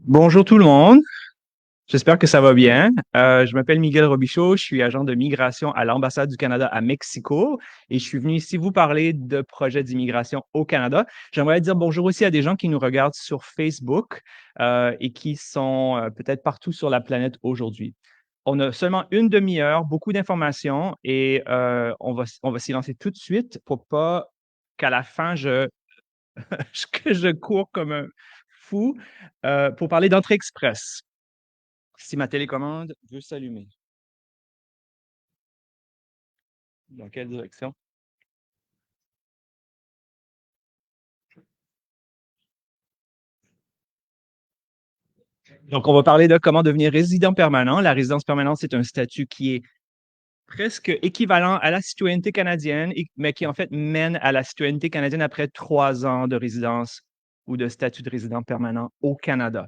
Bonjour tout le monde, j'espère que ça va bien. Je m'appelle Miguel Robichaud, je suis agent de migration à l'ambassade du Canada à Mexico et je suis venu ici vous parler de projets d'immigration au Canada. J'aimerais dire bonjour aussi à des gens qui nous regardent sur Facebook et qui sont peut-être partout sur la planète aujourd'hui. On a seulement une demi-heure, beaucoup d'informations et on va s'y lancer tout de suite pour pas qu'à la fin que je cours comme un fou pour parler d'entrée express. Si ma télécommande veut s'allumer. Dans quelle direction? Donc, on va parler de comment devenir résident permanent. La résidence permanente, c'est un statut qui est presque équivalent à la citoyenneté canadienne, mais qui en fait mène à la citoyenneté canadienne après 3 ans de résidence ou de statut de résident permanent au Canada.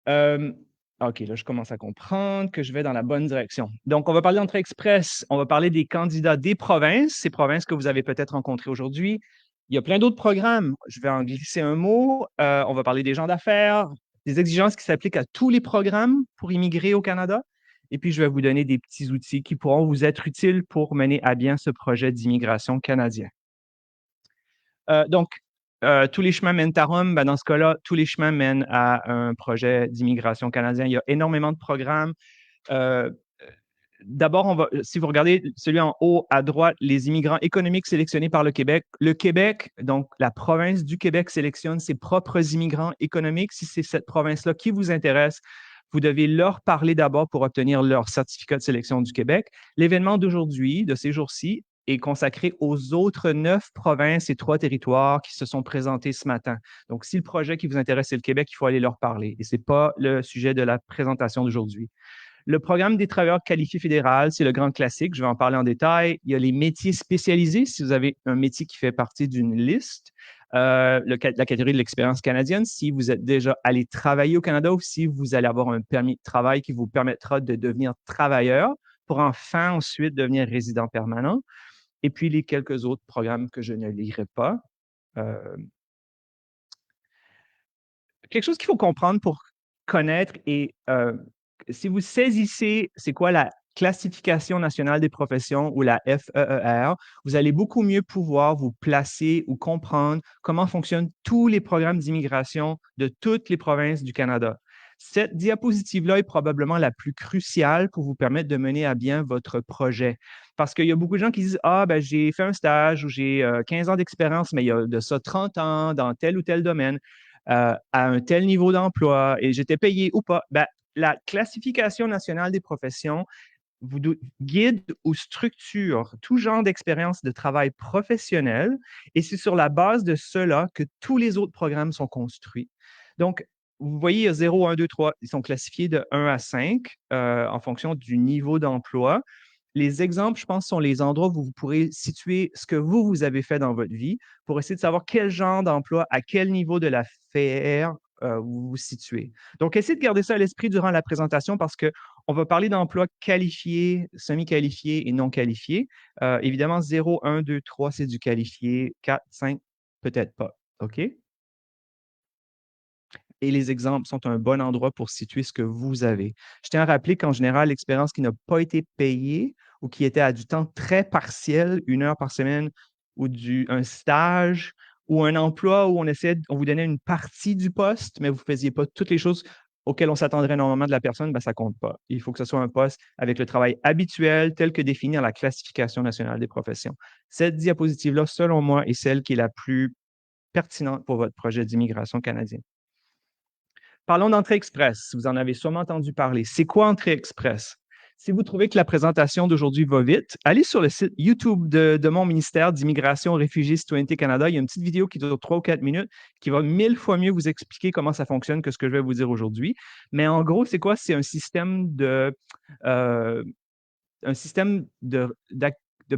Euh, OK, là, je commence à comprendre que je vais dans la bonne direction. Donc, on va parler d'entrée express. On va parler des candidats des provinces, ces provinces que vous avez peut-être rencontrées aujourd'hui. Il y a plein d'autres programmes. Je vais en glisser un mot. On va parler des gens d'affaires, des exigences qui s'appliquent à tous les programmes pour immigrer au Canada. Et puis, je vais vous donner des petits outils qui pourront vous être utiles pour mener à bien ce projet d'immigration canadien. Donc, tous les chemins mènent à Rome. Ben, dans ce cas-là, tous les chemins mènent à un projet d'immigration canadien. Il y a énormément de programmes. Euh, D'abord, si vous regardez celui en haut à droite, les immigrants économiques sélectionnés par le Québec, donc la province du Québec sélectionne ses propres immigrants économiques. Si c'est cette province-là qui vous intéresse, vous devez leur parler d'abord pour obtenir leur certificat de sélection du Québec. L'événement d'aujourd'hui, de ces jours-ci, est consacré aux autres 9 provinces et 3 territoires qui se sont présentés ce matin. Donc, si le projet qui vous intéresse, c'est le Québec, il faut aller leur parler. Et ce n'est pas le sujet de la présentation d'aujourd'hui. Le programme des travailleurs qualifiés fédéral, c'est le grand classique. Je vais en parler en détail. Il y a les métiers spécialisés. Si vous avez un métier qui fait partie d'une liste, la catégorie de l'expérience canadienne, si vous êtes déjà allé travailler au Canada ou si vous allez avoir un permis de travail qui vous permettra de devenir travailleur pour enfin ensuite devenir résident permanent. Et puis les quelques autres programmes que je ne lirai pas. Euh, Quelque chose qu'il faut comprendre pour connaître et si vous saisissez c'est quoi la classification nationale des professions ou la FEER, vous allez beaucoup mieux pouvoir vous placer ou comprendre comment fonctionnent tous les programmes d'immigration de toutes les provinces du Canada. Cette diapositive-là est probablement la plus cruciale pour vous permettre de mener à bien votre projet. Parce qu'il y a beaucoup de gens qui disent ah, ben, j'ai fait un stage ou j'ai 15 ans d'expérience, mais il y a de ça 30 ans dans tel ou tel domaine à un tel niveau d'emploi et j'étais payé ou pas. Ben, la classification nationale des professions vous guide ou structure tout genre d'expérience de travail professionnel et c'est sur la base de cela que tous les autres programmes sont construits. Donc, vous voyez, il y a 0, 1, 2, 3. Ils sont classifiés de 1 à 5 en fonction du niveau d'emploi. Les exemples, je pense, sont les endroits où vous pourrez situer ce que vous avez fait dans votre vie pour essayer de savoir quel genre d'emploi, à quel niveau de la FER vous vous situez. Donc, essayez de garder ça à l'esprit durant la présentation parce qu'on va parler d'emplois qualifiés, semi-qualifiés et non qualifiés. Évidemment, 0, 1, 2, 3, c'est du qualifié. 4, 5, peut-être pas. OK? Et les exemples sont un bon endroit pour situer ce que vous avez. Je tiens à rappeler qu'en général, l'expérience qui n'a pas été payée ou qui était à du temps très partiel, 1 heure par semaine, ou un stage ou un emploi où on vous donnait une partie du poste, mais vous ne faisiez pas toutes les choses auxquelles on s'attendrait normalement de la personne, ben, ça ne compte pas. Il faut que ce soit un poste avec le travail habituel tel que défini dans la classification nationale des professions. Cette diapositive-là, selon moi, est celle qui est la plus pertinente pour votre projet d'immigration canadien. Parlons d'entrée express. Vous en avez sûrement entendu parler. C'est quoi entrée express? Si vous trouvez que la présentation d'aujourd'hui va vite, allez sur le site YouTube de mon ministère d'Immigration, Réfugiés, Citoyenneté Canada. Il y a une petite vidéo qui dure 3 ou 4 minutes qui va 1000 fois mieux vous expliquer comment ça fonctionne que ce que je vais vous dire aujourd'hui. Mais en gros, c'est quoi? C'est euh, un système de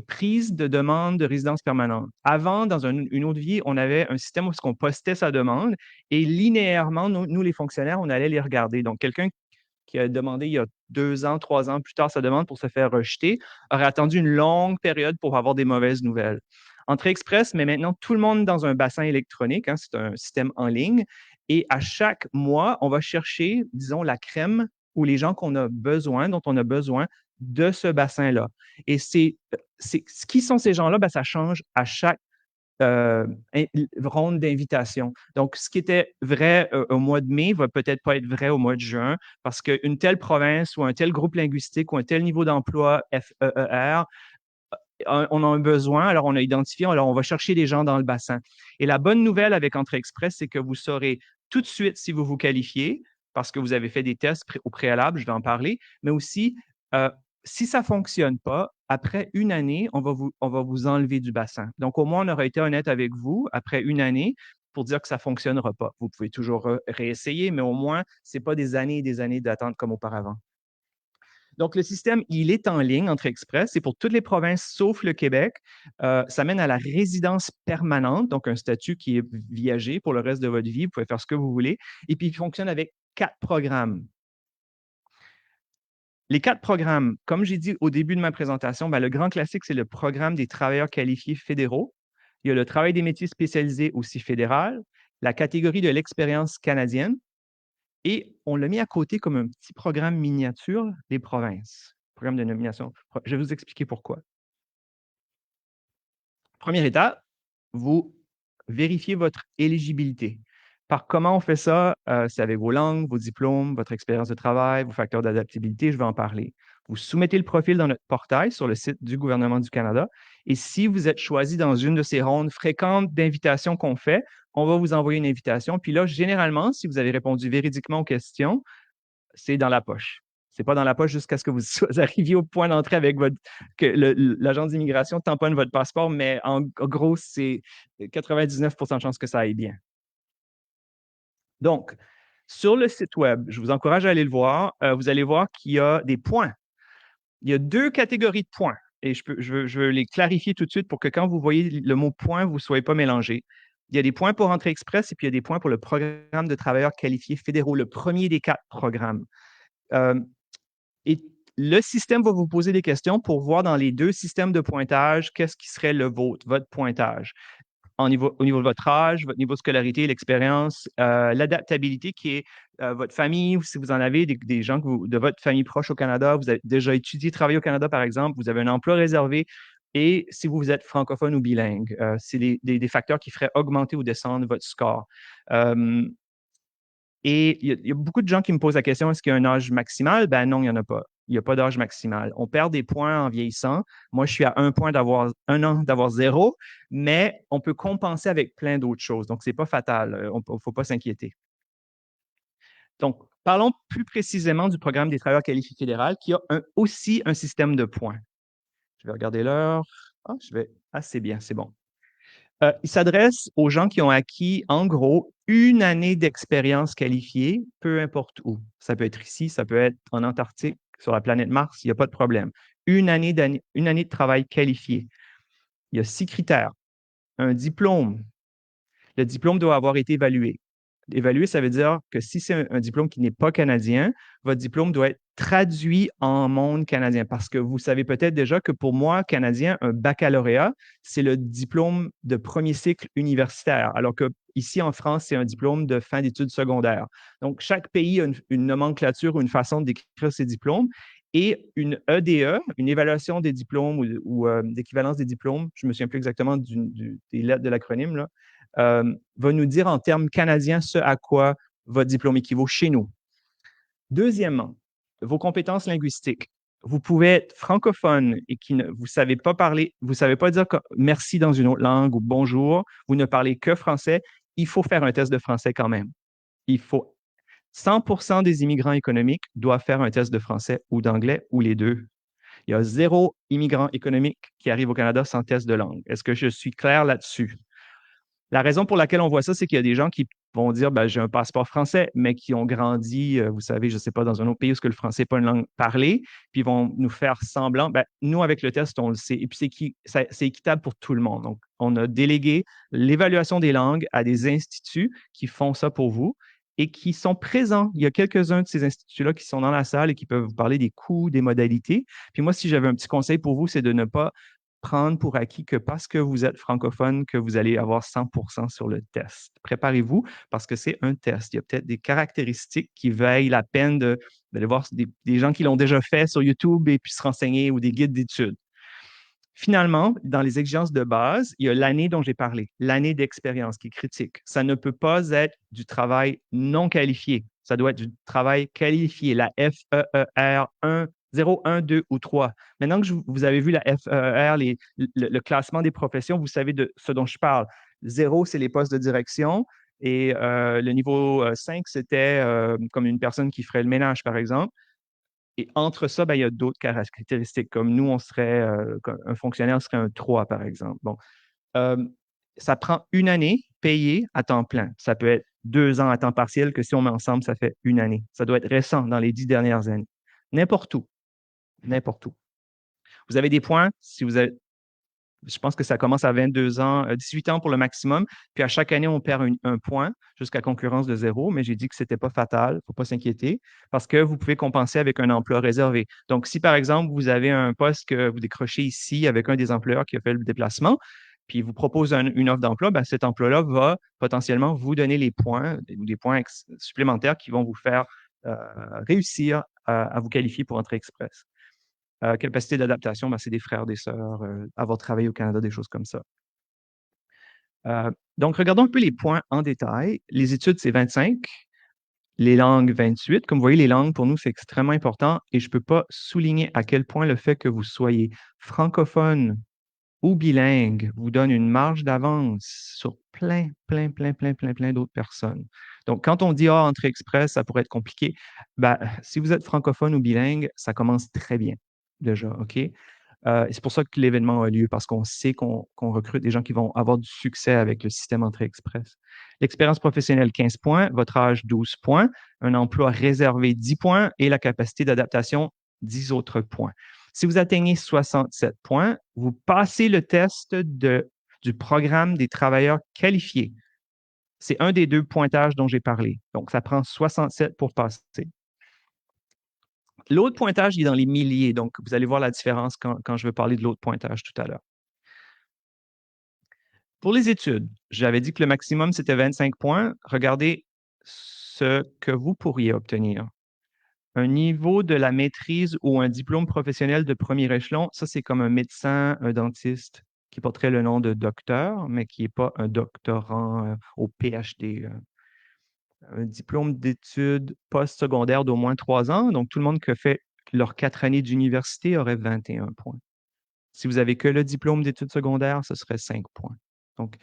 prise de demande de résidence permanente. Avant, dans une autre vie, on avait un système où on postait sa demande et linéairement, nous, les fonctionnaires, on allait les regarder. Donc, quelqu'un qui a demandé il y a 2 ans, 3 ans plus tard sa demande pour se faire rejeter aurait attendu une longue période pour avoir des mauvaises nouvelles. Entrée express, mais maintenant tout le monde dans un bassin électronique, hein, c'est un système en ligne, Et à chaque mois, on va chercher, disons, la crème ou les gens qu'on a besoin, dont on a besoin de ce bassin-là. Et qui sont ces gens-là? Ben, ça change à chaque euh, ronde d'invitation. Donc, ce qui était vrai au mois de mai va peut-être pas être vrai au mois de juin parce qu'une telle province ou un tel groupe linguistique ou un tel niveau d'emploi FEER, on a un besoin, alors on a identifié, alors on va chercher des gens dans le bassin. Et la bonne nouvelle avec Entrée Express, c'est que vous saurez tout de suite si vous vous qualifiez parce que vous avez fait des tests au préalable, je vais en parler, mais aussi euh, si ça ne fonctionne pas, après une année, on va vous enlever du bassin. Donc, au moins, on aura été honnête avec vous après une année pour dire que ça ne fonctionnera pas. Vous pouvez toujours réessayer, mais au moins, ce n'est pas des années et des années d'attente comme auparavant. Donc, le système, il est en ligne, Entrée Express. C'est pour toutes les provinces sauf le Québec. Ça mène à la résidence permanente, donc un statut qui est viagé pour le reste de votre vie. Vous pouvez faire ce que vous voulez. Et puis, il fonctionne avec 4 programmes. Les 4 programmes, comme j'ai dit au début de ma présentation, ben, le grand classique, c'est le programme des travailleurs qualifiés fédéraux. Il y a le travail des métiers spécialisés aussi fédéral, la catégorie de l'expérience canadienne, et on l'a mis à côté comme un petit programme miniature des provinces, programme de nomination. Je vais vous expliquer pourquoi. Première étape, vous vérifiez votre éligibilité. Par comment on fait ça? C'est avec vos langues, vos diplômes, votre expérience de travail, vos facteurs d'adaptabilité, je vais en parler. Vous soumettez le profil dans notre portail sur le site du gouvernement du Canada. Et si vous êtes choisi dans une de ces rondes fréquentes d'invitations qu'on fait, on va vous envoyer une invitation. Puis là, généralement, si vous avez répondu véridiquement aux questions, c'est dans la poche. C'est pas dans la poche jusqu'à ce que vous arriviez au point d'entrée avec que l'agent d'immigration tamponne votre passeport, mais en gros, c'est 99 de chances que ça aille bien. Donc, sur le site Web, je vous encourage à aller le voir. Vous allez voir qu'il y a des points. Il y a 2 catégories de points et je veux les clarifier tout de suite pour que quand vous voyez le mot point, vous ne soyez pas mélangés. Il y a des points pour Entrée Express et puis il y a des points pour le programme de travailleurs qualifiés fédéraux, le premier des 4 programmes. Euh, Et le système va vous poser des questions pour voir dans les 2 systèmes de pointage, qu'est-ce qui serait le vôtre, votre pointage. Au niveau de votre âge, votre niveau de scolarité, l'expérience, l'adaptabilité qui est votre famille, ou si vous en avez des gens de votre famille proche au Canada, vous avez déjà étudié, travaillé au Canada, par exemple, vous avez un emploi réservé, et si vous êtes francophone ou bilingue, c'est des facteurs qui feraient augmenter ou descendre votre score. Et il y a beaucoup de gens qui me posent la question, est-ce qu'il y a un âge maximal? Ben non, il n'y en a pas. Il n'y a pas d'âge maximal. On perd des points en vieillissant. Moi, je suis à 1 point d'avoir 1 an d'avoir 0, mais on peut compenser avec plein d'autres choses. Donc, ce n'est pas fatal. Il ne faut pas s'inquiéter. Donc, parlons plus précisément du programme des travailleurs qualifiés fédéral qui a aussi un système de points. Je vais regarder l'heure. C'est bien, c'est bon. Il s'adresse aux gens qui ont acquis, en gros, 1 année d'expérience qualifiée, peu importe où. Ça peut être ici, ça peut être en Antarctique, sur la planète Mars, il n'y a pas de problème. Une année de travail qualifié. Il y a 6 critères. Un diplôme. Le diplôme doit avoir été évalué. Évalué, ça veut dire que si c'est un diplôme qui n'est pas canadien, votre diplôme doit être traduit en monde canadien. Parce que vous savez peut-être déjà que pour moi, canadien, un baccalauréat, c'est le diplôme de premier cycle universitaire, alors que ici en France, c'est un diplôme de fin d'études secondaires. Donc, chaque pays a une nomenclature ou une façon d'écrire ses diplômes. Et une EDE, une évaluation des diplômes ou d'équivalence des diplômes, je ne me souviens plus exactement des lettres de l'acronyme, là, va nous dire en termes canadiens ce à quoi votre diplôme équivaut chez nous. Deuxièmement, vos compétences linguistiques. Vous pouvez être francophone et vous ne savez pas parler, vous ne savez pas dire merci dans une autre langue ou bonjour, vous ne parlez que français, il faut faire un test de français quand même. Il faut 100% des immigrants économiques doivent faire un test de français ou d'anglais ou les deux. Il y a 0 immigrant économique qui arrive au Canada sans test de langue. Est-ce que je suis clair là-dessus? La raison pour laquelle on voit ça, c'est qu'il y a des gens qui vont dire ben, j'ai un passeport français, mais qui ont grandi, vous savez, je ne sais pas, dans un autre pays où le français n'est pas une langue parlée, puis ils vont nous faire semblant. Ben, nous, avec le test, on le sait. Et puis, c'est équitable pour tout le monde. Donc, on a délégué l'évaluation des langues à des instituts qui font ça pour vous et qui sont présents. Il y a quelques-uns de ces instituts-là qui sont dans la salle et qui peuvent vous parler des coûts, des modalités. Puis moi, si j'avais un petit conseil pour vous, c'est de ne pas prendre pour acquis que parce que vous êtes francophone, que vous allez avoir 100% sur le test. Préparez-vous parce que c'est un test. Il y a peut-être des caractéristiques qui veillent la peine d'aller voir des gens qui l'ont déjà fait sur YouTube et puis se renseigner ou des guides d'études. Finalement, dans les exigences de base, il y a l'année dont j'ai parlé, l'année d'expérience qui est critique. Ça ne peut pas être du travail non qualifié. Ça doit être du travail qualifié, la FEER 1, 0, 1, 2 ou 3. Maintenant que vous avez vu la FEER, le classement des professions, vous savez de ce dont je parle. 0, c'est les postes de direction et le niveau 5, c'était comme une personne qui ferait le ménage, par exemple. Et entre ça, ben, il y a d'autres caractéristiques, comme nous, on serait, un fonctionnaire serait un 3, par exemple. Bon, euh, ça prend une année payée à temps plein. Ça peut être 2 ans à temps partiel, que si on met ensemble, ça fait une année. Ça doit être récent, dans les 10 dernières années. N'importe où. N'importe où. Vous avez des points si vous avez, je pense que ça commence à 22 ans, 18 ans pour le maximum. Puis à chaque année, on perd un point jusqu'à concurrence de 0, mais j'ai dit que ce n'était pas fatal, il ne faut pas s'inquiéter, parce que vous pouvez compenser avec un emploi réservé. Donc, si par exemple, vous avez un poste que vous décrochez ici avec un des employeurs qui a fait le déplacement, puis il vous propose une offre d'emploi, ben, cet emploi-là va potentiellement vous donner les points, des points supplémentaires qui vont vous faire réussir à vous qualifier pour entrer express. Capacité d'adaptation, ben, c'est des frères, des sœurs, avoir travaillé au Canada, des choses comme ça. Donc, regardons un peu les points en détail. Les études, c'est 25. Les langues, 28. Comme vous voyez, les langues, pour nous, c'est extrêmement important et je ne peux pas souligner à quel point le fait que vous soyez francophone ou bilingue vous donne une marge d'avance sur plein d'autres personnes. Donc, quand on dit entrée express, ça pourrait être compliqué. Ben, si vous êtes francophone ou bilingue, ça commence très bien déjà, OK? C'est pour ça que l'événement a lieu, parce qu'on sait qu'on recrute des gens qui vont avoir du succès avec le système Entrée Express. L'expérience professionnelle, 15 points, votre âge, 12 points, un emploi réservé, 10 points, et la capacité d'adaptation, 10 autres points. Si vous atteignez 67 points, vous passez le test du programme des travailleurs qualifiés. C'est un des 2 pointages dont j'ai parlé. Donc, ça prend 67 pour passer. L'autre pointage, il est dans les milliers, donc vous allez voir la différence quand je vais parler de l'autre pointage tout à l'heure. Pour les études, j'avais dit que le maximum, c'était 25 points. Regardez ce que vous pourriez obtenir. Un niveau de la maîtrise ou un diplôme professionnel de premier échelon, ça, c'est comme un médecin, un dentiste qui porterait le nom de docteur, mais qui n'est pas un doctorant au PhD. Un diplôme d'études postsecondaires d'au moins 3 ans. Donc, tout le monde qui a fait leurs 4 années d'université aurait 21 points. Si vous avez que le diplôme d'études secondaires, ce serait 5 points. Donc,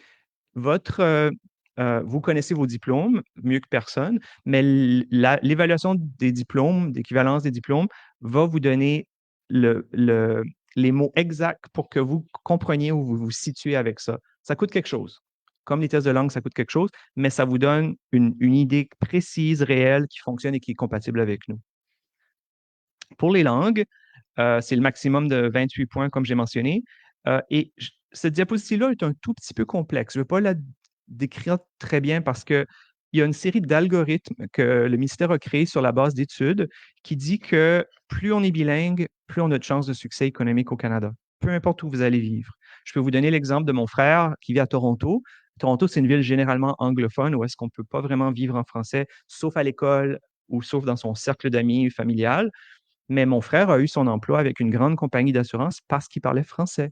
vous connaissez vos diplômes mieux que personne, mais l'évaluation des diplômes, d'équivalence des diplômes, va vous donner les mots exacts pour que vous compreniez où vous vous situez avec ça. Ça coûte quelque chose. Comme les tests de langue, ça coûte quelque chose, mais ça vous donne une idée précise, réelle, qui fonctionne et qui est compatible avec nous. Pour les langues, c'est le maximum de 28 points, comme j'ai mentionné. Cette diapositive-là est un tout petit peu complexe. Je ne vais pas la décrire très bien parce qu'il y a une série d'algorithmes que le ministère a créés sur la base d'études qui dit que plus on est bilingue, plus on a de chances de succès économique au Canada, peu importe où vous allez vivre. Je peux vous donner l'exemple de mon frère qui vit à Toronto. Toronto, c'est une ville généralement anglophone où est-ce qu'on ne peut pas vraiment vivre en français, sauf à l'école ou sauf dans son cercle d'amis familial. Mais mon frère a eu son emploi avec une grande compagnie d'assurance parce qu'il parlait français.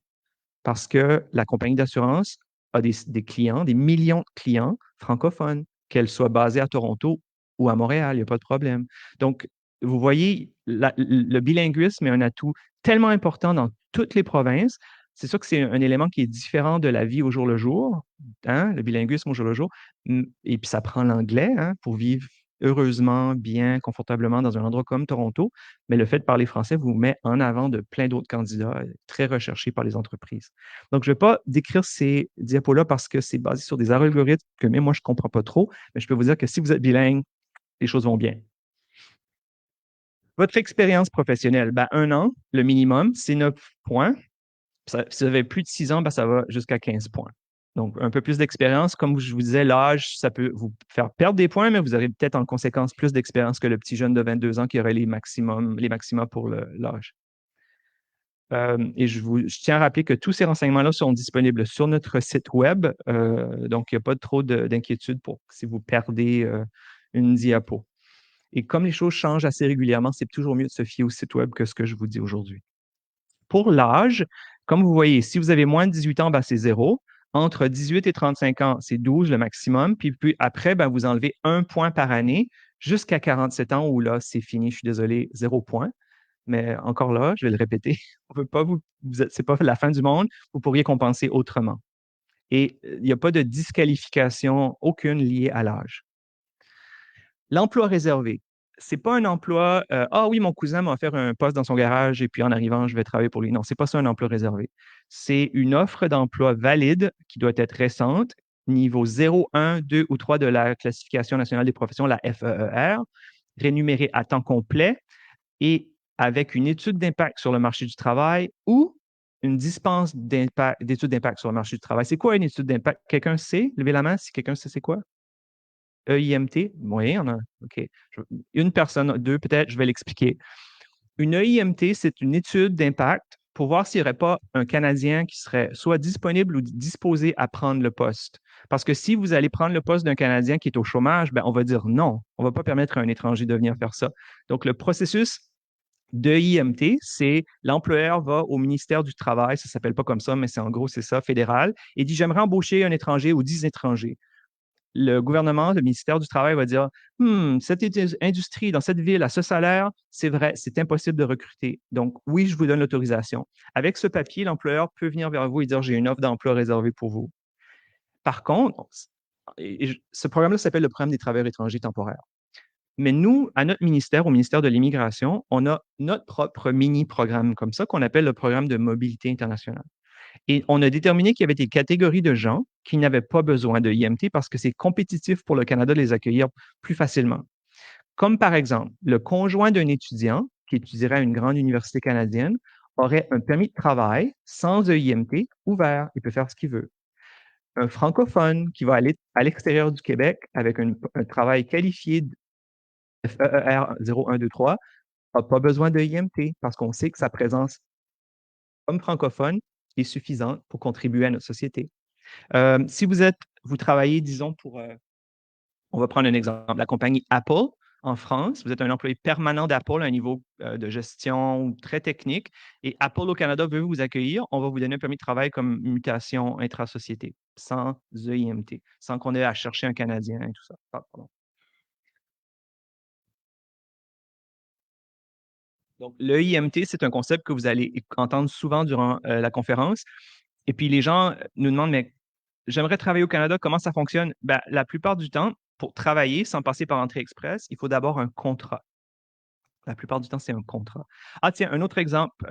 Parce que la compagnie d'assurance a des clients, des millions de clients francophones, qu'elle soit basée à Toronto ou à Montréal, il n'y a pas de problème. Donc, vous voyez, le bilinguisme est un atout tellement important dans toutes les provinces. C'est sûr que c'est un élément qui est différent de la vie au jour le jour, hein, le bilinguisme au jour le jour. Et puis, ça prend l'anglais pour vivre heureusement, bien, confortablement dans un endroit comme Toronto. Mais le fait de parler français vous met en avant de plein d'autres candidats très recherchés par les entreprises. Donc, je ne vais pas décrire ces diapos-là parce que c'est basé sur des algorithmes que même moi, je ne comprends pas trop, mais je peux vous dire que si vous êtes bilingue, les choses vont bien. Votre expérience professionnelle, ben, 1 an, le minimum, c'est 9 points. Si vous avez plus de 6 ans, ben, ça va jusqu'à 15 points. Donc, un peu plus d'expérience. Comme je vous disais, l'âge, ça peut vous faire perdre des points, mais vous aurez peut-être en conséquence plus d'expérience que le petit jeune de 22 ans qui aurait les maximums pour l'âge. Et je tiens à rappeler que tous ces renseignements-là sont disponibles sur notre site web. Donc, il n'y a pas trop d'inquiétude pour si vous perdez une diapo. Et comme les choses changent assez régulièrement, c'est toujours mieux de se fier au site web que ce que je vous dis aujourd'hui. Pour l'âge, comme vous voyez, si vous avez moins de 18 ans, ben, c'est 0. Entre 18 et 35 ans, c'est 12 le maximum. Puis après, ben, vous enlevez 1 point par année jusqu'à 47 ans où là, c'est fini. Je suis désolé, 0 point. Mais encore là, je vais le répéter, on peut pas c'est pas la fin du monde. Vous pourriez compenser autrement. Et il n'y a pas de disqualification aucune liée à l'âge. L'emploi réservé, c'est pas un emploi, ah oui, mon cousin m'a offert un poste dans son garage et puis en arrivant, je vais travailler pour lui. Non, c'est pas ça un emploi réservé. C'est une offre d'emploi valide qui doit être récente, niveau 0, 1, 2 ou 3 de la classification nationale des professions, la FEER, rémunérée à temps complet et avec une étude d'impact sur le marché du travail ou une dispense d'études d'impact sur le marché du travail. C'est quoi une étude d'impact? Quelqu'un sait? Levez la main si quelqu'un sait c'est quoi? EIMT? Oui, on a. OK. Une personne, deux peut-être, je vais l'expliquer. Une EIMT, c'est une étude d'impact pour voir s'il n'y aurait pas un Canadien qui serait soit disponible ou disposé à prendre le poste. Parce que si vous allez prendre le poste d'un Canadien qui est au chômage, ben, on va dire non, on ne va pas permettre à un étranger de venir faire ça. Donc, le processus de IMT, c'est l'employeur va au ministère du Travail, ça ne s'appelle pas comme ça, mais c'est en gros, c'est ça, fédéral, et dit j'aimerais embaucher un étranger ou 10 étrangers. Le gouvernement, le ministère du Travail va dire cette industrie dans cette ville à ce salaire, c'est vrai, c'est impossible de recruter. Donc, oui, je vous donne l'autorisation. Avec ce papier, l'employeur peut venir vers vous et dire j'ai une offre d'emploi réservée pour vous. Par contre, ce programme-là s'appelle le programme des travailleurs étrangers temporaires. Mais nous, à notre ministère, au ministère de l'Immigration, on a notre propre mini-programme comme ça qu'on appelle le programme de mobilité internationale. Et on a déterminé qu'il y avait des catégories de gens qui n'avaient pas besoin de IMT parce que c'est compétitif pour le Canada de les accueillir plus facilement. Comme par exemple, le conjoint d'un étudiant qui étudierait à une grande université canadienne aurait un permis de travail sans EIMT ouvert. Il peut faire ce qu'il veut. Un francophone qui va aller à l'extérieur du Québec avec un travail qualifié FEER 0, 1, 2, 3 n'a pas besoin de IMT parce qu'on sait que sa présence comme francophone est suffisante pour contribuer à notre société. Si vous travaillez, disons, on va prendre un exemple, la compagnie Apple en France, vous êtes un employé permanent d'Apple à un niveau de gestion très technique et Apple au Canada veut vous accueillir, on va vous donner un permis de travail comme mutation intra-société, sans EIMT, sans qu'on ait à chercher un Canadien et tout ça. Ah, pardon. Donc, le IMT, c'est un concept que vous allez entendre souvent durant la conférence. Et puis, les gens nous demandent, mais j'aimerais travailler au Canada, comment ça fonctionne? Ben, la plupart du temps, pour travailler sans passer par entrée express, il faut d'abord un contrat. La plupart du temps, c'est un contrat. Ah, tiens, un autre exemple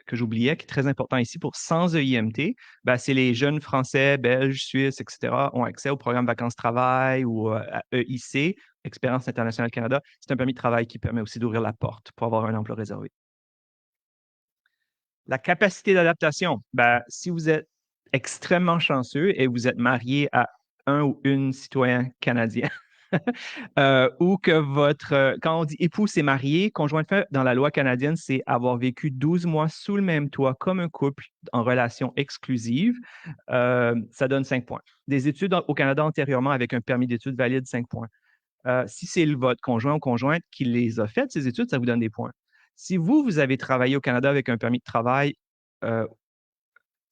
que j'oubliais, qui est très important ici pour sans EIMT, ben, c'est les jeunes Français, Belges, Suisses, etc., ont accès au programme Vacances-Travail ou à EIC, Expérience internationale Canada. C'est un permis de travail qui permet aussi d'ouvrir la porte pour avoir un emploi réservé. La capacité d'adaptation, ben, si vous êtes extrêmement chanceux et vous êtes marié à un ou une citoyen canadien, ou que quand on dit époux, c'est marié, conjoint de fait dans la loi canadienne, c'est avoir vécu 12 mois sous le même toit comme un couple en relation exclusive, ça donne 5 points. Des études au Canada antérieurement avec un permis d'études valide, 5 points. Si c'est votre conjoint ou conjointe qui les a faites, ces études, ça vous donne des points. Si vous avez travaillé au Canada avec un permis de travail, euh,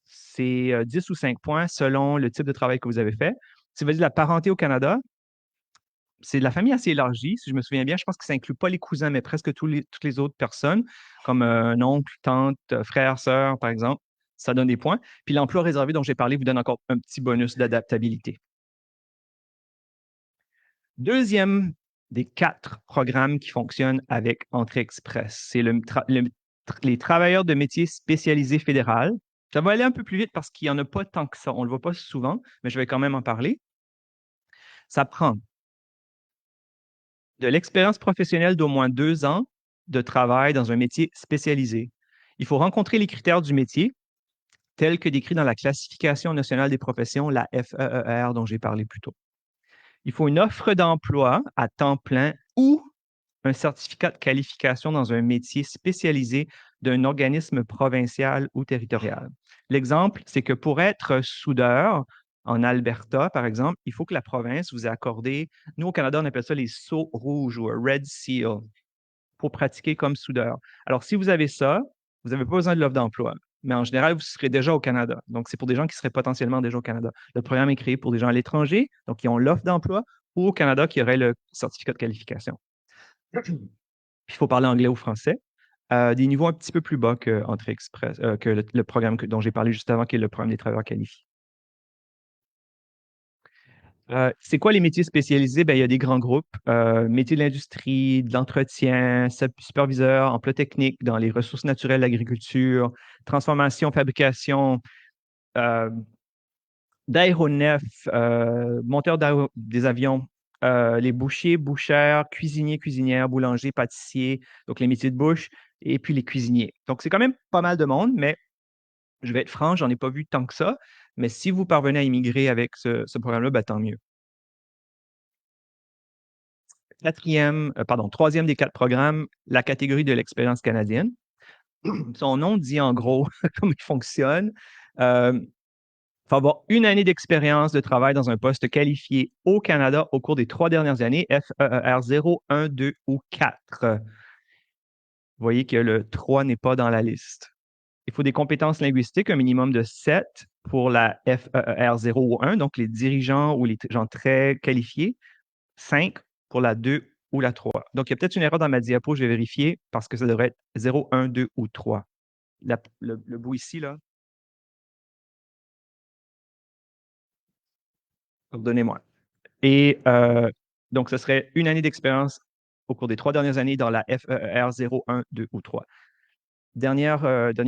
c'est 10 ou 5 points selon le type de travail que vous avez fait. Si vous avez de la parenté au Canada, c'est de la famille assez élargie, si je me souviens bien. Je pense que ça inclut pas les cousins, mais presque toutes les autres personnes, comme un oncle, tante, frère, sœur, par exemple. Ça donne des points. Puis l'emploi réservé dont j'ai parlé vous donne encore un petit bonus d'adaptabilité. Deuxième des 4 programmes qui fonctionnent avec Entrée Express, c'est les travailleurs de métiers spécialisés fédéral. Ça va aller un peu plus vite parce qu'il n'y en a pas tant que ça. On ne le voit pas souvent, mais je vais quand même en parler. Ça prend de l'expérience professionnelle d'au moins 2 ans de travail dans un métier spécialisé. Il faut rencontrer les critères du métier, tels que décrits dans la classification nationale des professions, la FEER, dont j'ai parlé plus tôt. Il faut une offre d'emploi à temps plein ou un certificat de qualification dans un métier spécialisé d'un organisme provincial ou territorial. L'exemple, c'est que pour être soudeur en Alberta, par exemple, il faut que la province vous ait accordé, nous au Canada, on appelle ça les sceaux rouges ou un Red Seal pour pratiquer comme soudeur. Alors, si vous avez ça, vous n'avez pas besoin de l'offre d'emploi. Mais en général, vous serez déjà au Canada. Donc, c'est pour des gens qui seraient potentiellement déjà au Canada. Le programme est créé pour des gens à l'étranger, donc qui ont l'offre d'emploi, ou au Canada qui auraient le certificat de qualification. Il faut parler anglais ou français. Des niveaux un petit peu plus bas que Entrée Express, que le programme dont j'ai parlé juste avant, qui est le programme des travailleurs qualifiés. C'est quoi les métiers spécialisés? Ben, il y a des grands groupes, métiers de l'industrie, de l'entretien, superviseur, emploi technique dans les ressources naturelles, l'agriculture, transformation, fabrication, euh, d'aéronefs, monteurs des avions, les bouchers, bouchères, cuisiniers, cuisinières, boulangers, pâtissiers, donc les métiers de bouche, et puis les cuisiniers. Donc, c'est quand même pas mal de monde, mais je vais être franc, j'en ai pas vu tant que ça. Mais si vous parvenez à immigrer avec ce programme-là, ben, tant mieux. Troisième des quatre programmes, la catégorie de l'expérience canadienne. Son nom dit en gros comment il fonctionne. Il faut avoir une année d'expérience de travail dans un poste qualifié au Canada au cours des 3 dernières années, FEER 0, 1, 2 ou 4. Vous voyez que le 3 n'est pas dans la liste. Il faut des compétences linguistiques, un minimum de 7 pour la FEER 0 ou 1, donc les dirigeants ou les gens très qualifiés, 5 pour la 2 ou la 3. Donc, il y a peut-être une erreur dans ma diapo, je vais vérifier parce que ça devrait être 0, 1, 2 ou 3. Le bout ici, là, pardonnez-moi. Et donc, ce serait une année d'expérience au cours des 3 dernières années dans la FEER 0, 1, 2 ou 3. Dernier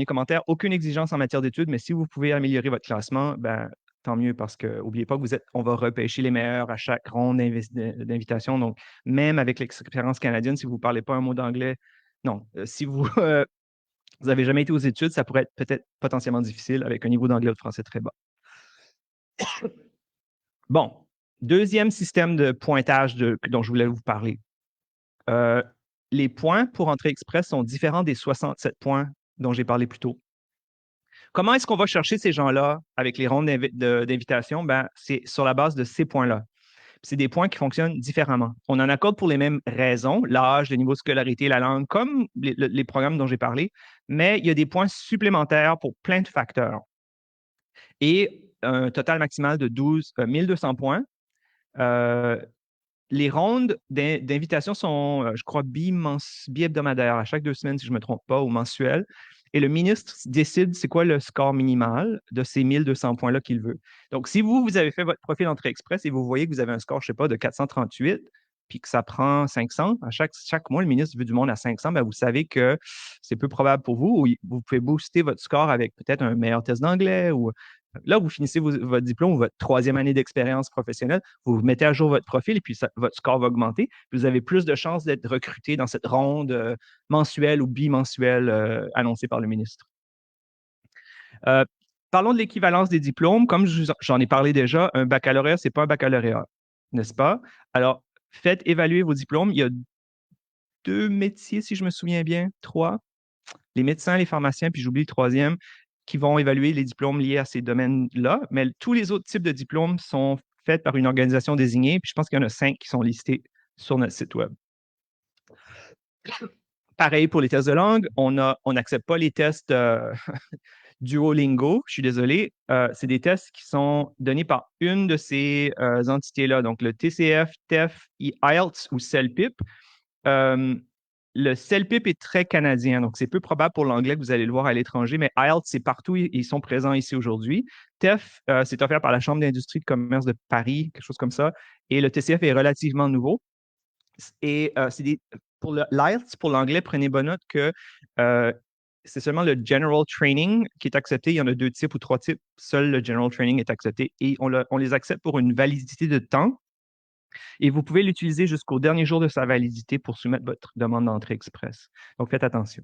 commentaire, aucune exigence en matière d'études, mais si vous pouvez améliorer votre classement, ben, tant mieux parce que n'oubliez pas que on va repêcher les meilleurs à chaque ronde d'invitation. Donc, même avec l'expérience canadienne, si vous ne parlez pas un mot d'anglais, non. Si vous vous n'avez jamais été aux études, ça pourrait être peut-être potentiellement difficile avec un niveau d'anglais ou de français très bas. Bon, deuxième système de pointage dont je voulais vous parler. Euh, les points pour entrée express sont différents des 67 points dont j'ai parlé plus tôt. Comment est-ce qu'on va chercher ces gens-là avec les rondes d'invitation? Ben, c'est sur la base de ces points-là. C'est des points qui fonctionnent différemment. On en accorde pour les mêmes raisons, l'âge, le niveau de scolarité, la langue, comme les programmes dont j'ai parlé, mais il y a des points supplémentaires pour plein de facteurs. Et un total maximal de 1200 points. Euh, les rondes d'invitation sont, je crois, bi-hebdomadaires, à chaque 2 semaines, si je ne me trompe pas, ou mensuelles. Et le ministre décide c'est quoi le score minimal de ces 1200 points-là qu'il veut. Donc, si vous avez fait votre profil d'entrée express et vous voyez que vous avez un score, je ne sais pas, de 438, puis que ça prend 500, à chaque mois, le ministre veut du monde à 500, ben vous savez que c'est peu probable pour vous. Ou vous pouvez booster votre score avec peut-être un meilleur test d'anglais ou là, vous finissez votre diplôme ou votre 3e année d'expérience professionnelle, vous mettez à jour votre profil et puis votre score va augmenter. Puis vous avez plus de chances d'être recruté dans cette ronde mensuelle ou bimensuelle annoncée par le ministre. Euh, Parlons de l'équivalence des diplômes. Comme j'en ai parlé déjà, un baccalauréat, ce n'est pas un baccalauréat, n'est-ce pas? Alors, faites évaluer vos diplômes. Il y a 2 métiers, si je me souviens bien, 3. Les médecins, les pharmaciens, puis j'oublie le troisième, qui vont évaluer les diplômes liés à ces domaines-là. Mais tous les autres types de diplômes sont faits par une organisation désignée. Puis je pense qu'il y en a 5 qui sont listés sur notre site Web. Pareil pour les tests de langue, on n'accepte pas les tests Duolingo, je suis désolé. C'est des tests qui sont donnés par une de ces entités-là, donc le TCF, TEF, IELTS ou CELPIP. Le CELPIP est très canadien, donc c'est peu probable pour l'anglais que vous allez le voir à l'étranger, mais IELTS, c'est partout, ils sont présents ici aujourd'hui. TEF, c'est offert par la Chambre d'industrie de commerce de Paris, quelque chose comme ça, et le TCF est relativement nouveau. Et pour l'IELTS, pour l'anglais, prenez bonne note que c'est seulement le General Training qui est accepté. Il y en a 2 types ou 3 types. Seul le General Training est accepté et on les accepte pour une validité de temps. Et vous pouvez l'utiliser jusqu'au dernier jour de sa validité pour soumettre votre demande d'entrée express. Donc, faites attention.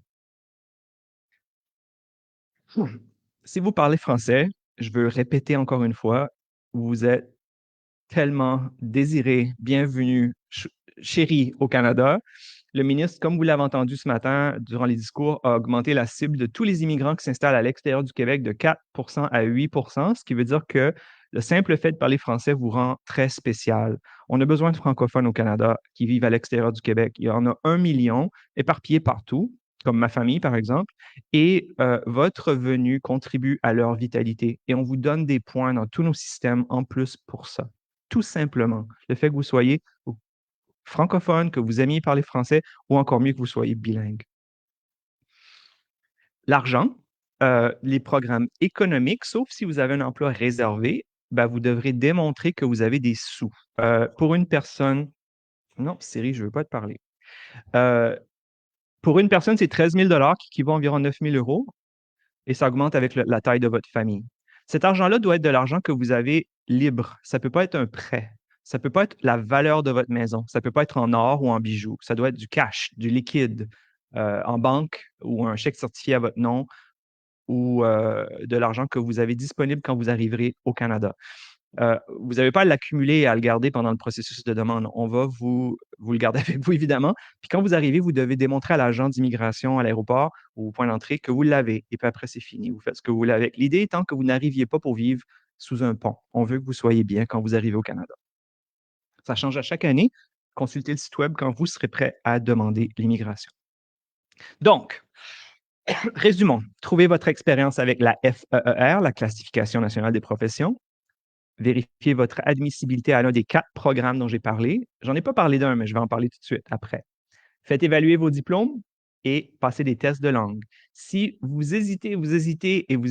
Si vous parlez français, je veux répéter encore une fois, vous êtes tellement désiré, bienvenue, chéri au Canada. le ministre, comme vous l'avez entendu ce matin durant les discours, a augmenté la cible de tous les immigrants qui s'installent à l'extérieur du Québec de 4 à 8 ce qui veut dire que le simple fait de parler français vous rend très spécial. On a besoin de francophones au Canada qui vivent à l'extérieur du Québec. Il y en a 1 million éparpillés partout, comme ma famille, par exemple, et votre venue contribue à leur vitalité. Et on vous donne des points dans tous nos systèmes en plus pour ça. Tout simplement. Le fait que vous soyez francophone, que vous aimiez parler français, ou encore mieux que vous soyez bilingue. L'argent, les programmes économiques, sauf si vous avez un emploi réservé, ben, vous devrez démontrer que vous avez des sous. Pour une personne, non, Siri, je ne veux pas te parler. Euh, pour une personne, c'est 13 000 qui équivaut à environ 9 000 euros et ça augmente avec la taille de votre famille. Cet argent-là doit être de l'argent que vous avez libre. Ça ne peut pas être un prêt. Ça ne peut pas être la valeur de votre maison. Ça ne peut pas être en or ou en bijoux. Ça doit être du cash, du liquide, en banque ou un chèque certifié à votre nom ou de l'argent que vous avez disponible quand vous arriverez au Canada. Vous n'avez pas à l'accumuler et à le garder pendant le processus de demande. On va vous le garder avec vous, évidemment. Puis quand vous arrivez, vous devez démontrer à l'agent d'immigration à l'aéroport ou au point d'entrée que vous l'avez. Et puis après, c'est fini. Vous faites ce que vous voulez avec. L'idée étant que vous n'arriviez pas pour vivre sous un pont. On veut que vous soyez bien quand vous arrivez au Canada. Ça change à chaque année. Consultez le site Web quand vous serez prêt à demander l'immigration. Donc, résumons. Trouvez votre expérience avec la FEER, la Classification nationale des professions. Vérifiez votre admissibilité à l'un des 4 programmes dont j'ai parlé. J'en ai pas parlé d'un, mais je vais en parler tout de suite après. Faites évaluer vos diplômes et passez des tests de langue. Si vous hésitez et vous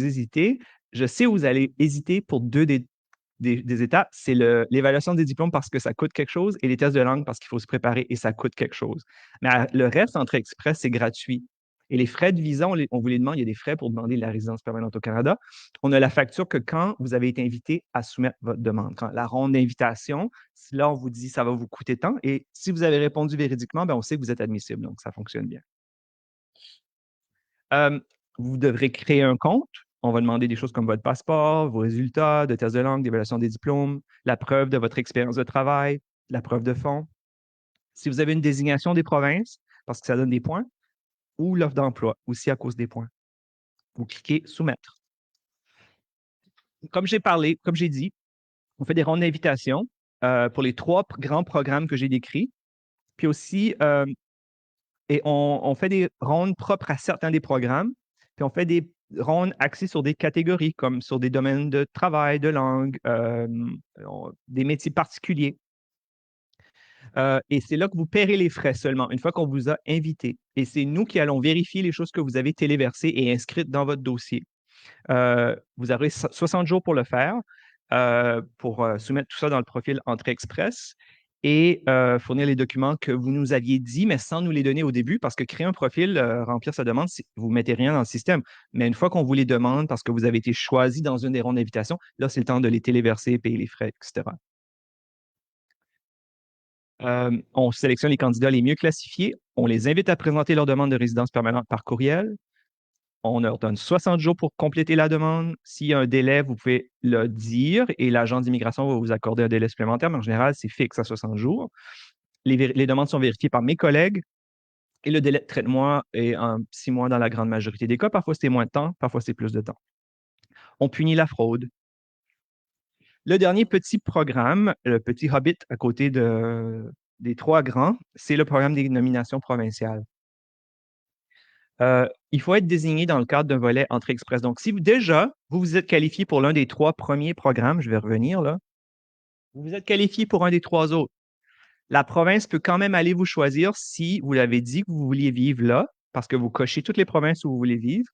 hésitez, je sais où vous allez hésiter pour deux des étapes. C'est l'évaluation des diplômes parce que ça coûte quelque chose et les tests de langue parce qu'il faut se préparer et ça coûte quelque chose. Mais le reste, Entrée Express, c'est gratuit. Et les frais de visa, on vous les demande, il y a des frais pour demander la résidence permanente au Canada. On a la facture que quand vous avez été invité à soumettre votre demande. Quand la ronde d'invitation, là, on vous dit ça va vous coûter tant. Et si vous avez répondu véridiquement, ben, on sait que vous êtes admissible. Donc, ça fonctionne bien. Euh, vous devrez créer un compte. On va demander des choses comme votre passeport, vos résultats de tests de langue, d'évaluation des diplômes, la preuve de votre expérience de travail, la preuve de fonds. Si vous avez une désignation des provinces, parce que ça donne des points, ou l'offre d'emploi, aussi à cause des points. Vous cliquez Soumettre. Comme j'ai parlé, comme j'ai dit, on fait des rondes d'invitation pour les 3 grands programmes que j'ai décrits. Puis aussi, et on fait des rondes propres à certains des programmes. Puis on fait des rondes axées sur des catégories, comme sur des domaines de travail, de langue, des métiers particuliers. Et c'est là que vous paierez les frais seulement, une fois qu'on vous a invité. Et c'est nous qui allons vérifier les choses que vous avez téléversées et inscrites dans votre dossier. Vous aurez 60 jours pour le faire, pour soumettre tout ça dans le profil Entrée Express et fournir les documents que vous nous aviez dit, mais sans nous les donner au début, parce que créer un profil, remplir sa demande, vous ne mettez rien dans le système. Mais une fois qu'on vous les demande, parce que vous avez été choisi dans une des rondes d'invitation, là, c'est le temps de les téléverser, payer les frais, etc. On sélectionne les candidats les mieux classifiés. On les invite à présenter leur demande de résidence permanente par courriel. On leur donne 60 jours pour compléter la demande. S'il y a un délai, vous pouvez le dire et l'agent d'immigration va vous accorder un délai supplémentaire, mais en général, c'est fixe à 60 jours. Les demandes sont vérifiées par mes collègues et le délai de traitement est en 6 mois dans la grande majorité des cas. Parfois, c'est moins de temps, parfois, c'est plus de temps. On punit la fraude. Le dernier petit programme, le petit Hobbit à côté des 3 grands, c'est le programme des nominations provinciales. Il faut être désigné dans le cadre d'un volet Entrée Express. Donc, si vous vous êtes qualifié pour l'un des 3 premiers programmes, je vais revenir là, vous vous êtes qualifié pour un des 3 autres. La province peut quand même aller vous choisir si vous l'avez dit que vous vouliez vivre là, parce que vous cochez toutes les provinces où vous voulez vivre,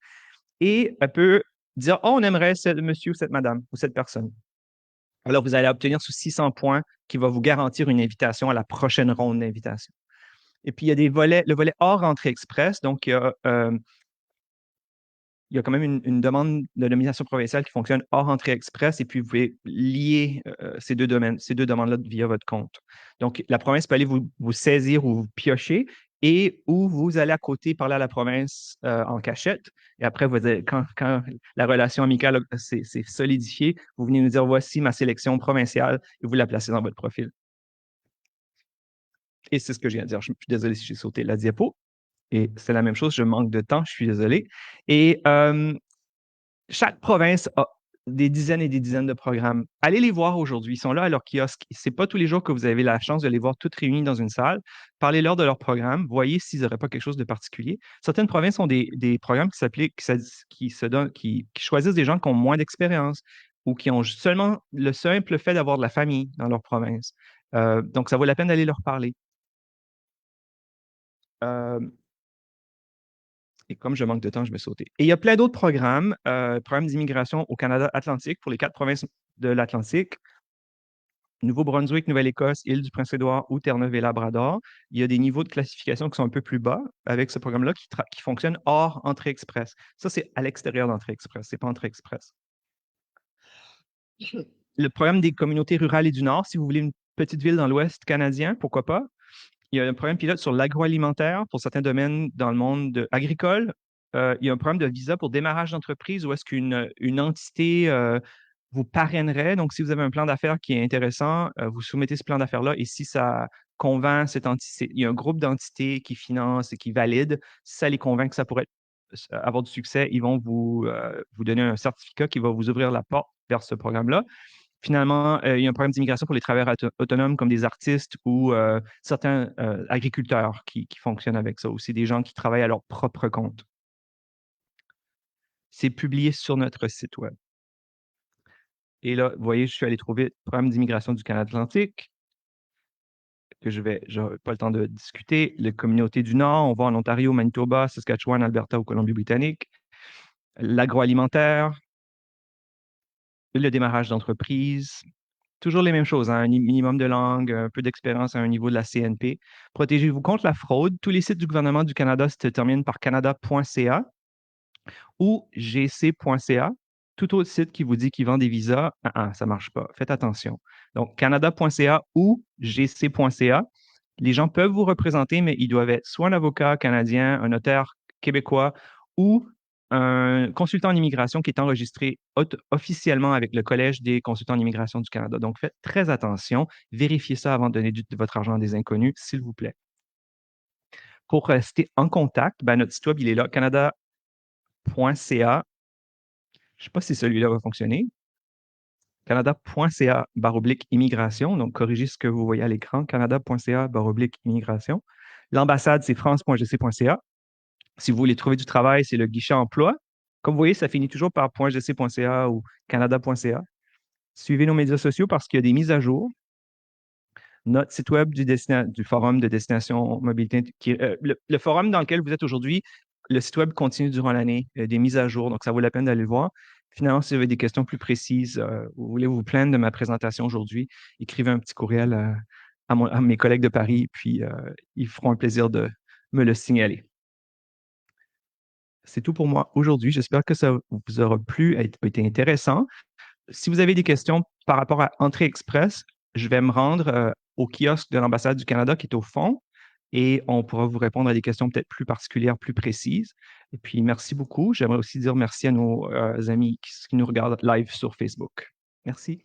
et elle peut dire, oh, on aimerait ce monsieur ou cette madame ou cette personne. Alors, vous allez obtenir sous 600 points qui va vous garantir une invitation à la prochaine ronde d'invitation. Et puis, il y a des volets, le volet hors entrée express, donc il y a quand même une demande de nomination provinciale qui fonctionne hors entrée express et puis vous pouvez lier ces deux domaines, ces deux demandes-là via votre compte. Donc, la province peut aller vous saisir ou vous piocher et où vous allez à côté parler à la province en cachette. Et après, quand la relation amicale s'est solidifiée, vous venez nous dire voici ma sélection provinciale et vous la placez dans votre profil. Et c'est ce que je viens de dire. Je suis désolé si j'ai sauté la diapo. Et c'est la même chose, je manque de temps, je suis désolé. Et chaque province a des dizaines et des dizaines de programmes. Allez les voir aujourd'hui. Ils sont là à leur kiosque. C'est pas tous les jours que vous avez la chance de les voir toutes réunies dans une salle. Parlez-leur de leur programme. Voyez s'ils n'auraient pas quelque chose de particulier. Certaines provinces ont des programmes qui s'appliquent, qui choisissent des gens qui ont moins d'expérience ou qui ont seulement le simple fait d'avoir de la famille dans leur province. Donc, ça vaut la peine d'aller leur parler. Euh, Et comme je manque de temps, je vais sauter. Et il y a plein d'autres programmes d'immigration au Canada Atlantique pour les 4 provinces de l'Atlantique. Nouveau-Brunswick, Nouvelle-Écosse, Île-du-Prince-Édouard ou Terre-Neuve et Labrador. Il y a des niveaux de classification qui sont un peu plus bas avec ce programme-là qui fonctionne hors entrée express. Ça, c'est à l'extérieur d'entrée express, c'est pas entrée express. Le programme des communautés rurales et du Nord, si vous voulez une petite ville dans l'Ouest canadien, pourquoi pas? Il y a un programme pilote sur l'agroalimentaire pour certains domaines dans le monde agricole. Il y a un programme de visa pour démarrage d'entreprise où est-ce qu'une entité vous parrainerait. Donc, si vous avez un plan d'affaires qui est intéressant, vous soumettez ce plan d'affaires-là et si ça convainc cette entité, il y a un groupe d'entités qui finance et qui valide. Si ça les convainc que ça pourrait avoir du succès, ils vont vous donner un certificat qui va vous ouvrir la porte vers ce programme-là. Finalement, il y a un programme d'immigration pour les travailleurs autonomes comme des artistes ou certains agriculteurs qui fonctionnent avec ça, aussi des gens qui travaillent à leur propre compte. C'est publié sur notre site web. Et là, vous voyez, je suis allé trouver le programme d'immigration du Canada Atlantique, que je n'aurai pas le temps de discuter. Les communautés du Nord, on va en Ontario, Manitoba, Saskatchewan, Alberta ou Colombie-Britannique. L'agroalimentaire, le démarrage d'entreprise, toujours les mêmes choses, hein, un minimum de langue, un peu d'expérience à un niveau de la CNP. Protégez-vous contre la fraude. Tous les sites du gouvernement du Canada se terminent par canada.ca ou gc.ca. Tout autre site qui vous dit qu'il vend des visas, ça ne marche pas. Faites attention. Donc, canada.ca ou gc.ca. Les gens peuvent vous représenter, mais ils doivent être soit un avocat canadien, un notaire québécois ou un consultant en immigration qui est enregistré officiellement avec le Collège des consultants en immigration du Canada. Donc, faites très attention. Vérifiez ça avant de donner votre argent à des inconnus, s'il vous plaît. Pour rester en contact, notre site web, il est là, canada.ca. Je ne sais pas si celui-là va fonctionner. Canada.ca/immigration. Donc, corrigez ce que vous voyez à l'écran. Canada.ca/immigration. L'ambassade, c'est france.gc.ca. Si vous voulez trouver du travail, c'est le guichet emploi. Comme vous voyez, ça finit toujours par .gc.ca ou canada.ca. Suivez nos médias sociaux parce qu'il y a des mises à jour. Notre site web du forum de destination mobilité, le forum dans lequel vous êtes aujourd'hui, le site web continue durant l'année, des mises à jour, donc ça vaut la peine d'aller le voir. Finalement, si vous avez des questions plus précises, vous voulez vous plaindre de ma présentation aujourd'hui, écrivez un petit courriel à mes collègues de Paris, puis ils feront un plaisir de me le signaler. C'est tout pour moi aujourd'hui. J'espère que ça vous aura plu, a été intéressant. Si vous avez des questions par rapport à Entrée Express, je vais me rendre au kiosque de l'ambassade du Canada qui est au fond et on pourra vous répondre à des questions peut-être plus particulières, plus précises. Et puis, merci beaucoup. J'aimerais aussi dire merci à nos amis qui nous regardent live sur Facebook. Merci.